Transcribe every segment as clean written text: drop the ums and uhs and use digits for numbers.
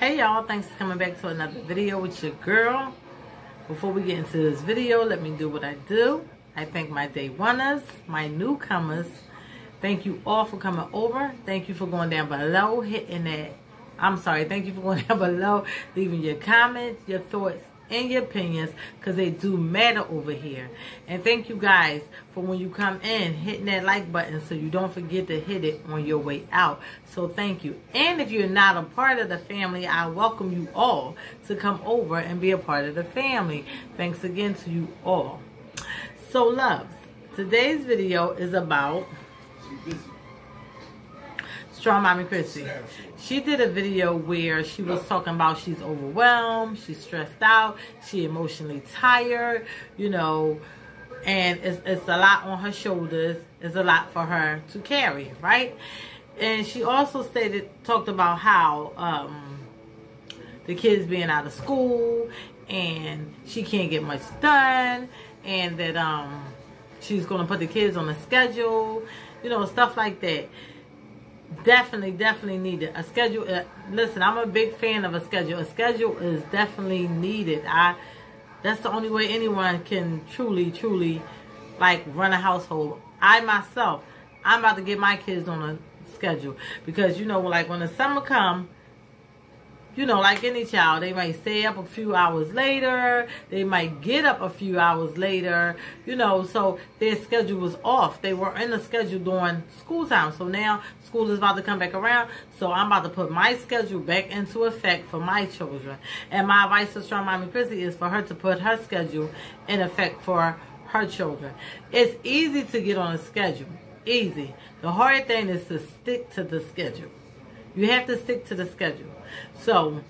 Hey y'all, thanks for coming back to another video with your girl. Before we get into this video, let me do what I do. I thank my day oneers, my newcomers. Thank you all for coming over. Thank you for going down below, hitting that. Thank you for going down below, leaving your comments, your thoughts, and your opinions, because they do matter over here. And thank you guys for when you come in, hitting that like button so you don't forget to hit it on your way out. So thank you. And if you're not a part of the family, I welcome you all to come over and be a part of the family. Thanks again to you all. So loves, today's video is about Strongmommy Chrissy. She did a video where she was talking about she's overwhelmed, she's stressed out, she emotionally tired, you know, and it's a lot on her shoulders. It's a lot for her to carry, right? And she also talked about how the kids being out of school and she can't get much done, and that she's going to put the kids on a schedule, you know, stuff like that. Definitely needed a schedule. Listen, I'm a big fan of a schedule. A schedule is definitely needed. That's the only way anyone can truly like run a household. I myself, I'm about to get my kids on a schedule, because you know, like when the summer comes, you know, like any child, they might stay up a few hours later. They might get up a few hours later, you know, so their schedule was off. They were in the schedule during school time. So now school is about to come back around. So I'm about to put my schedule back into effect for my children. And my advice to Strongmommy Chrissy is for her to put her schedule in effect for her children. It's easy to get on a schedule. Easy. The hard thing is to stick to the schedule. You have to stick to the schedule. So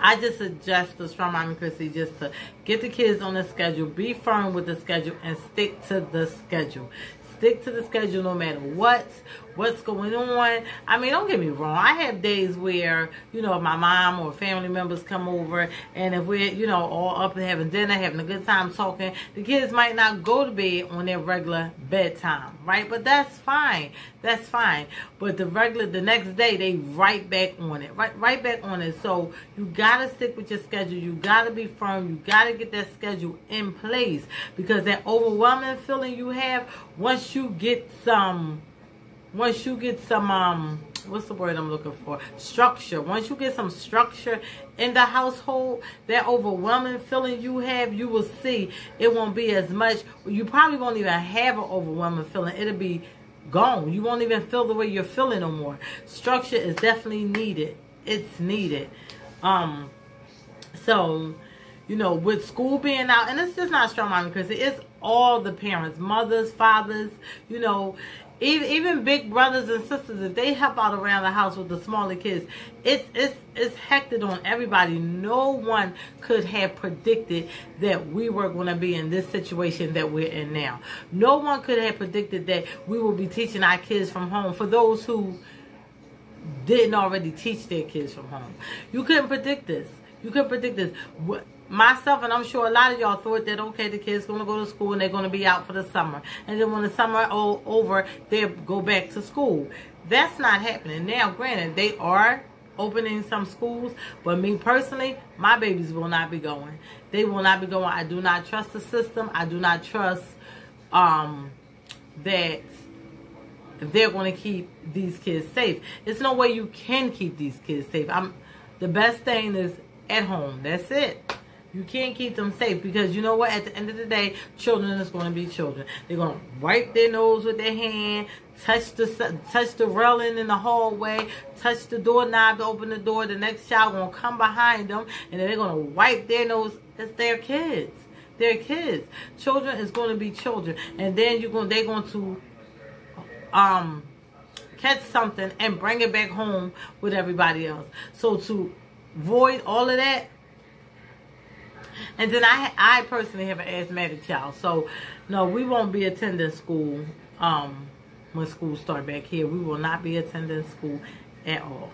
I just suggest to Strongmommy Chrissy just to get the kids on the schedule, be firm with the schedule, and stick to the schedule. Stick to the schedule no matter what's going on. I mean, don't get me wrong. I have days where, you know, my mom or family members come over, and if we're, you know, all up and having dinner, having a good time talking, the kids might not go to bed on their regular bedtime, right? But that's fine. That's fine. But the next day, they right back on it. Right back on it. So you got to stick with your schedule. You got to be firm. You got to get that schedule in place, because that overwhelming feeling you have, once you get some, what's the word I'm looking for? Structure. Once you get some structure in the household, that overwhelming feeling you have, you will see it won't be as much. You probably won't even have an overwhelming feeling. It'll be gone. You won't even feel the way you're feeling no more. Structure is definitely needed. It's needed. So, you know, with school being out, and it's just not Strongmommy Chrissy, it's all the parents, mothers, fathers, you know, even big brothers and sisters, if they help out around the house with the smaller kids, it's hectic on everybody. No one could have predicted that we were going to be in this situation that we're in now. No one could have predicted that we will be teaching our kids from home. For those who didn't already teach their kids from home, you couldn't predict this. You couldn't predict this. Myself, and I'm sure a lot of y'all thought that, okay, the kids going to go to school and they're going to be out for the summer. And then when the summer over, they'll go back to school. That's not happening. Now, granted, they are opening some schools, but me personally, my babies will not be going. They will not be going. I do not trust the system. I do not trust that they're going to keep these kids safe. There's no way you can keep these kids safe. The best thing is at home. That's it. You can't keep them safe, because you know what? At the end of the day, children is going to be children. They're going to wipe their nose with their hand, touch the railing in the hallway, touch the doorknob to open the door. The next child going to come behind them, and then they're going to wipe their nose. It's their kids. They're kids. Children is going to be children, and then they're going to catch something and bring it back home with everybody else. So to avoid all of that. And then I personally have an asthmatic child, so no, we won't be attending school when school start back here. We will not be attending school at all.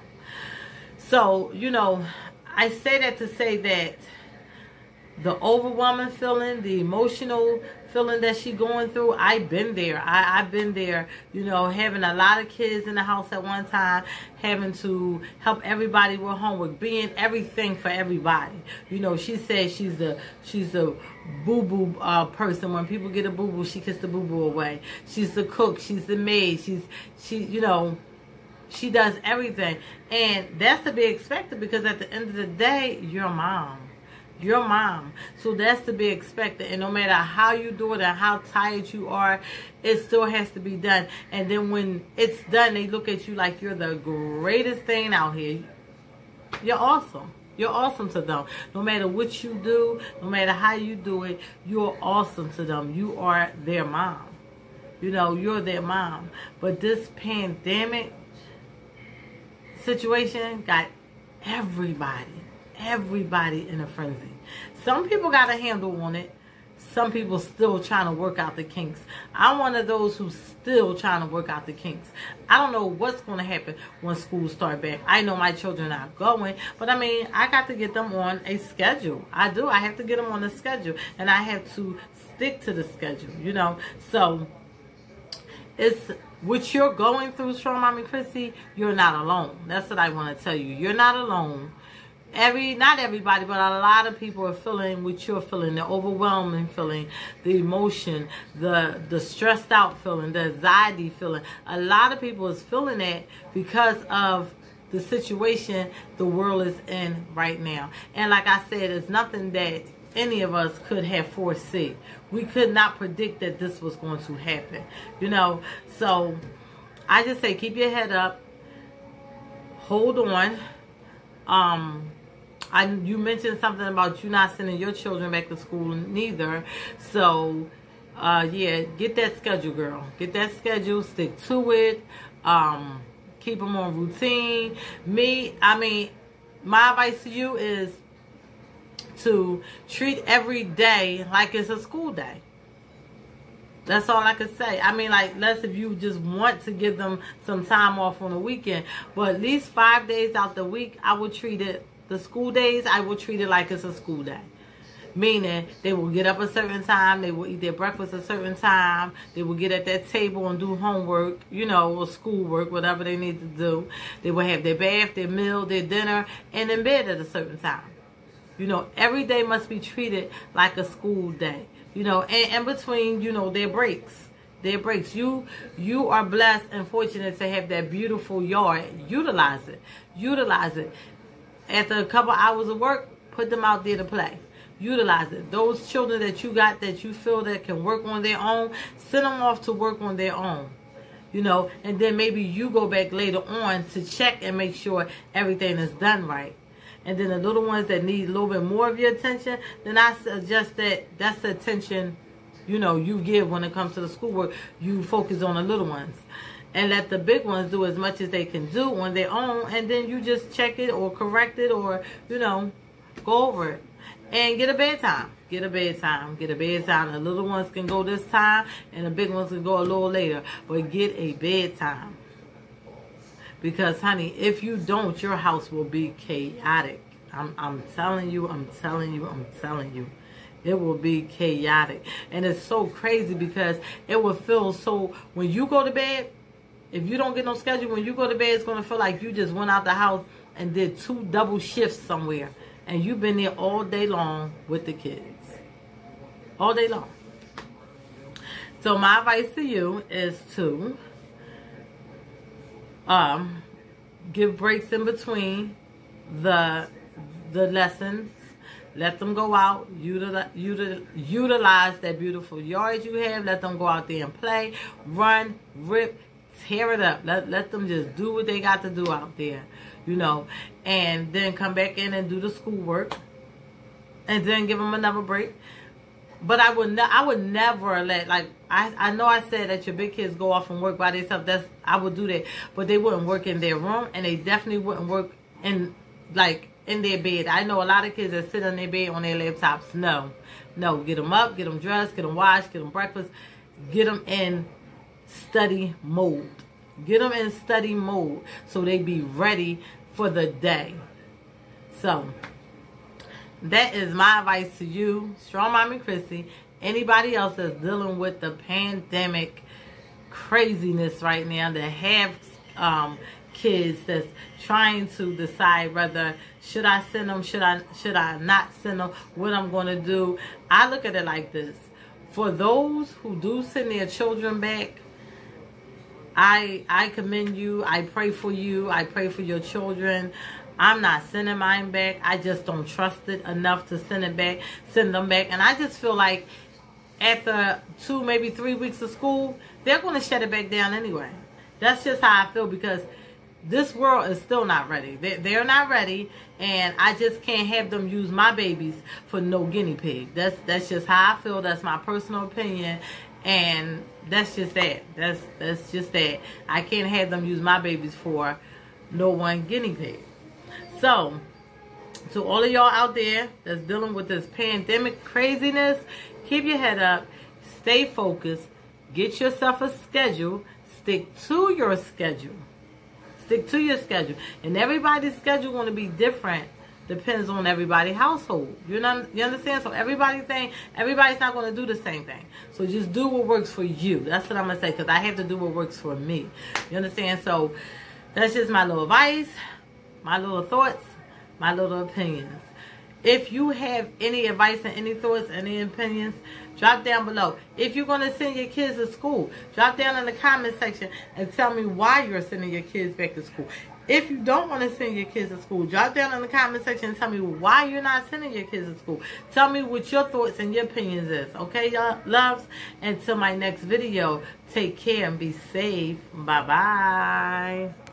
So, you know, I say that to say that the overwhelming feeling, the emotional feeling that she going through, I've been there. I've been there, you know, having a lot of kids in the house at one time, having to help everybody with homework, being everything for everybody. You know, she says she's a boo-boo person. When people get a boo-boo, she kisses the boo-boo away. She's the cook. She's the maid. You know, she does everything. And that's to be expected because at the end of the day, you're a mom. Your mom. So that's to be expected. And no matter how you do it and how tired you are, it still has to be done. And then when it's done, they look at you like you're the greatest thing out here. You're awesome. You're awesome to them. No matter what you do, no matter how you do it, you're awesome to them. You are their mom. You know, you're their mom. But this pandemic situation got everybody in a frenzy. Some people got a handle on it. Some people still trying to work out the kinks. I'm one of those who's still trying to work out the kinks. I don't know what's going to happen when school start back. I know my children are going, but I mean, I got to get them on a schedule. I do. I have to get them on a schedule, and I have to stick to the schedule, you know. So it's what you're going through, Strong Mommy Chrissy. You're not alone. That's what I want to tell you. You're not alone. Not everybody, but a lot of people are feeling what you're feeling, the overwhelming feeling, the emotion, the stressed out feeling, the anxiety feeling. A lot of people is feeling that because of the situation the world is in right now. And like I said, it's nothing that any of us could have foreseen. We could not predict that this was going to happen, you know. So I just say keep your head up, hold on. You mentioned something about you not sending your children back to school neither. So, yeah, get that schedule, girl. Get that schedule. Stick to it. Keep them on routine. My advice to you is to treat every day like it's a school day. That's all I could say. I mean, like, less if you just want to give them some time off on the weekend. But at least 5 days out the week, I would treat it, the school days, I would treat it like it's a school day. Meaning, they will get up a certain time, they will eat their breakfast a certain time, they will get at that table and do homework, you know, or schoolwork, whatever they need to do. They will have their bath, their meal, their dinner, and in bed at a certain time. You know, every day must be treated like a school day. You know, and between, you know, their breaks. You are blessed and fortunate to have that beautiful yard. Utilize it. Utilize it. After a couple hours of work, put them out there to play. Utilize it. Those children that you got that you feel that can work on their own, send them off to work on their own. You know, and then maybe you go back later on to check and make sure everything is done right. And then the little ones that need a little bit more of your attention, then I suggest that that's the attention, you know, you give when it comes to the schoolwork. You focus on the little ones. And let the big ones do as much as they can do on their own. And then you just check it or correct it or, you know, go over it. And get a bedtime. Get a bedtime. Get a bedtime. The little ones can go this time and the big ones can go a little later. But get a bedtime. Because, honey, if you don't, your house will be chaotic. I'm telling you. It will be chaotic. And it's so crazy because it will feel so, when you go to bed, if you don't get no schedule, when you go to bed, it's going to feel like you just went out the house and did 2 double shifts somewhere. And you've been there all day long with the kids. All day long. So my advice to you is to give breaks in between the lessons. Let them go out. Utilize that beautiful yard you have. Let them go out there and play. Run, rip, tear it up. Let them just do what they got to do out there. You know. And then come back in and do the schoolwork. And then give them another break. But I would never let, like, I know I said that your big kids go off and work by themselves. I would do that. But they wouldn't work in their room. And they definitely wouldn't work in, like, in their bed. I know a lot of kids that sit on their bed on their laptops. No. Get them up, get them dressed, get them washed, get them breakfast. Get them in study mode. Get them in study mode so they be ready for the day. So that is my advice to you, Strong Mommy Chrissy. anybody else that's dealing with the pandemic craziness right now, that have kids that's trying to decide whether should I send them, should I not send them, what I'm going to do. I look at it like this. For those who do send their children back, I commend you. I pray for you. I pray for your children. I'm not sending mine back. I just don't trust it enough to send them back. And I just feel like after 2, maybe 3 weeks of school, they're going to shut it back down anyway. That's just how I feel, because this world is still not ready. They're not ready, and I just can't have them use my babies for no guinea pig. That's just how I feel. That's my personal opinion, and that's just that. That's just that. I can't have them use my babies for no one guinea pig. So, to all of y'all out there that's dealing with this pandemic craziness, keep your head up, stay focused, get yourself a schedule, stick to your schedule. Stick to your schedule. And everybody's schedule going to be different. Depends on everybody's household. You understand? So everybody's not going to do the same thing. So just do what works for you. That's what I'm going to say, because I have to do what works for me. You understand? So that's just my little advice, my little thoughts, my little opinions. If you have any advice and any thoughts, any opinions, drop down below. If you're going to send your kids to school, drop down in the comment section and tell me why you're sending your kids back to school. If you don't want to send your kids to school, drop down in the comment section and tell me why you're not sending your kids to school. Tell me what your thoughts and your opinions is. Okay, y'all loves? Until my next video, take care and be safe. Bye-bye.